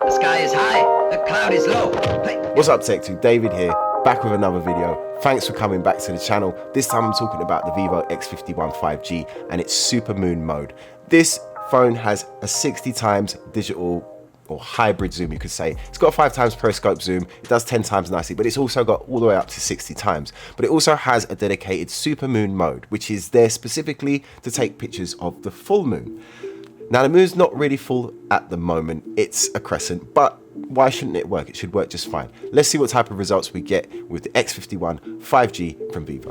The sky is high, the cloud is low. What's up, Tech 2? David here, back with another video. Thanks for coming back to the channel. This time I'm talking about the Vivo X51 5G and its super moon mode. This phone has a 60 times digital or hybrid zoom, you could say. It's got a 5 times periscope zoom, it does 10 times nicely, but it's also got all the way up to 60 times. But it also has a dedicated super moon mode, which is there specifically to take pictures of the full moon. Now the moon's not really full at the moment, it's a crescent, but why shouldn't it work? It should work just fine. Let's see what type of results we get with the X51 5G from Vivo.